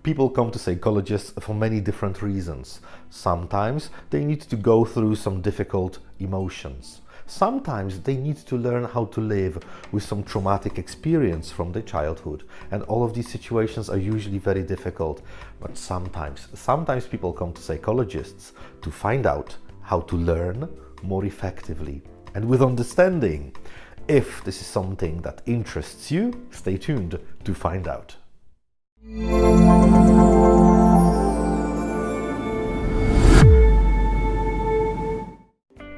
People come to psychologists for many different reasons. Sometimes they need to go through some difficult emotions. Sometimes they need to learn how to live with some traumatic experience from their childhood. And all of these situations are usually very difficult. But sometimes people come to psychologists to find out how to learn more effectively and with understanding. If this is something that interests you, stay tuned to find out.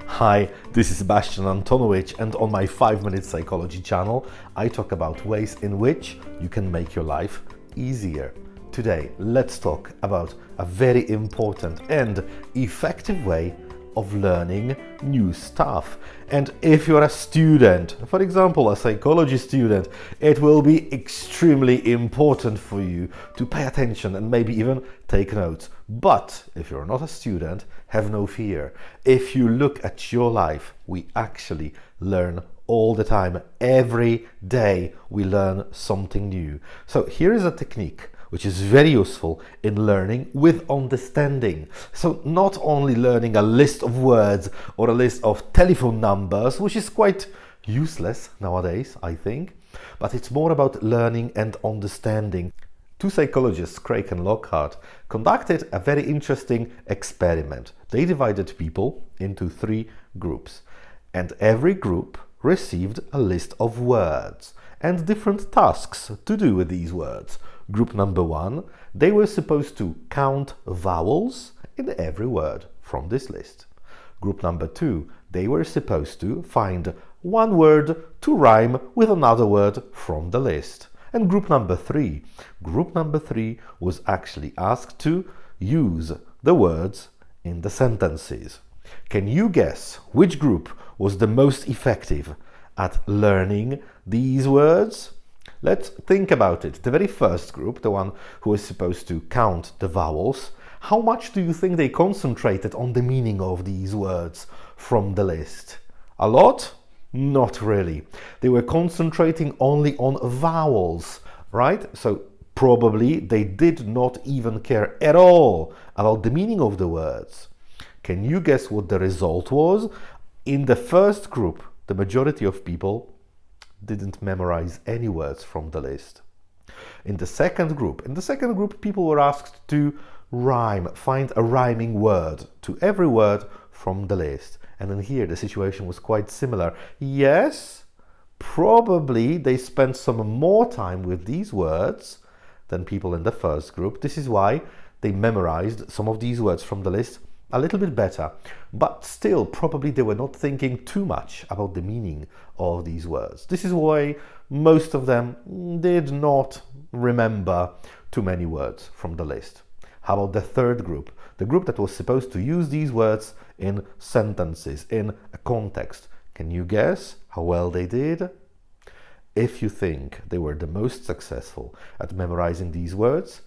Hi, this is Sebastian Antonowicz, and on my 5-Minute Psychology channel, I talk about ways in which you can make your life easier. Today, let's talk about a very important and effective way of learning new stuff. And if you're a student, for example, a psychology student, it will be extremely important for you to pay attention and maybe even take notes. But if you're not a student, have no fear. If you look at your life, we actually learn all the time. Every day we learn something new. So here is a technique which is very useful in learning with understanding. So not only learning a list of words or a list of telephone numbers, which is quite useless nowadays, I think, but it's more about learning and understanding. Two psychologists, Craik and Lockhart, conducted a very interesting experiment. They divided people into 3 groups, and every group received a list of words and different tasks to do with these words. Group number 1, they were supposed to count vowels in every word from this list. Group number 2, they were supposed to find one word to rhyme with another word from the list. And group number 3 was actually asked to use the words in the sentences. Can you guess which group was the most effective at learning these words? Let's think about it. The very first group, the one who was supposed to count the vowels, how much do you think they concentrated on the meaning of these words from the list? A lot? Not really. They were concentrating only on vowels, right? So probably they did not even care at all about the meaning of the words. Can you guess what the result was? In the first group, the majority of people didn't memorize any words from the list. In the second group, people were asked to find a rhyming word to every word from the list. And in here, the situation was quite similar. Yes, probably they spent some more time with these words than people in the first group. This is why they memorized some of these words from the list a little bit better, but still probably they were not thinking too much about the meaning of these words. This is why most of them did not remember too many words from the list. How about the third group? The group that was supposed to use these words in sentences, in a context. Can you guess how well they did? If you think they were the most successful at memorizing these words,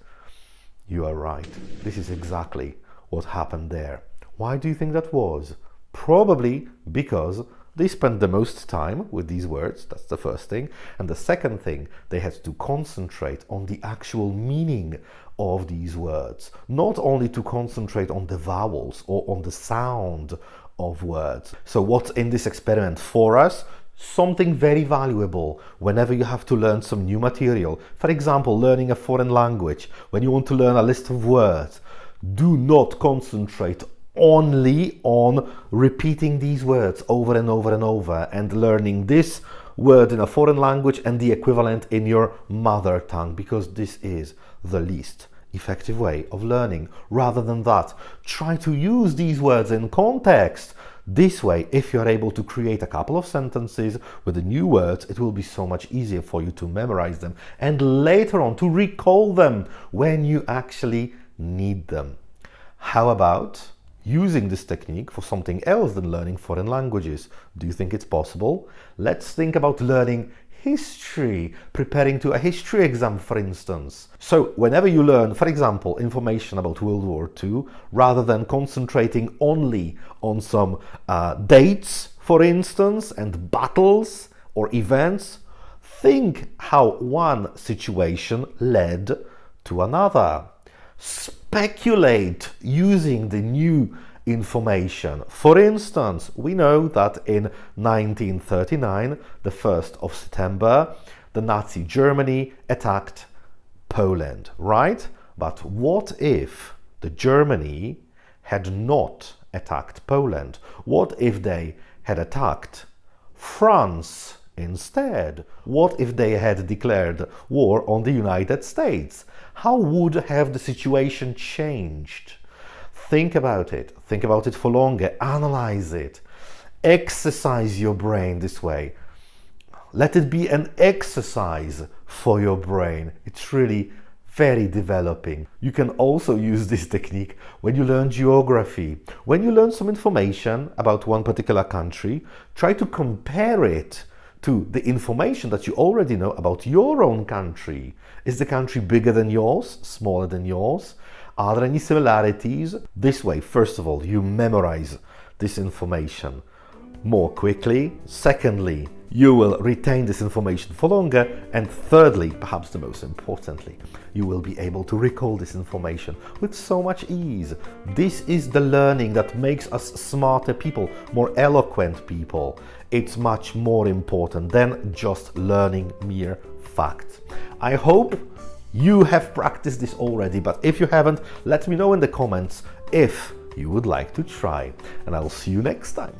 you are right. This is exactly what happened there. Why do you think that was? Probably because they spent the most time with these words. That's the first thing. And the second thing, they had to concentrate on the actual meaning of these words, not only to concentrate on the vowels or on the sound of words. So what's in this experiment for us? Something very valuable whenever you have to learn some new material. For example, learning a foreign language, when you want to learn a list of words. Do not concentrate only on repeating these words over and over and over and learning this word in a foreign language and the equivalent in your mother tongue, because this is the least effective way of learning. Rather than that, try to use these words in context. This way, if you're able to create a couple of sentences with the new words, it will be so much easier for you to memorize them and later on to recall them when you actually need them. How about using this technique for something else than learning foreign languages? Do you think it's possible? Let's think about learning history, preparing to a history exam, for instance. So whenever you learn, for example, information about World War II, rather than concentrating only on some dates, for instance, and battles or events, think how one situation led to another. Speculate using the new information. For instance, we know that in 1939, the 1st of September, the Nazi Germany attacked Poland, right? But what if the Germany had not attacked Poland? What if they had attacked France instead? What if they had declared war on the United States? How would have the situation changed? Think about it. Think about it for longer. Analyze it. Exercise your brain this way. Let it be an exercise for your brain. It's really very developing. You can also use this technique when you learn geography. When you learn some information about one particular country, try to compare it to the information that you already know about your own country. Is the country bigger than yours? Smaller than yours? Are there any similarities? This way, first of all, you memorize this information more quickly. Secondly, you will retain this information for longer. And thirdly, perhaps the most importantly, you will be able to recall this information with so much ease. This is the learning that makes us smarter people, more eloquent people. It's much more important than just learning mere facts. I hope you have practiced this already, but if you haven't, let me know in the comments if you would like to try, and I'll see you next time.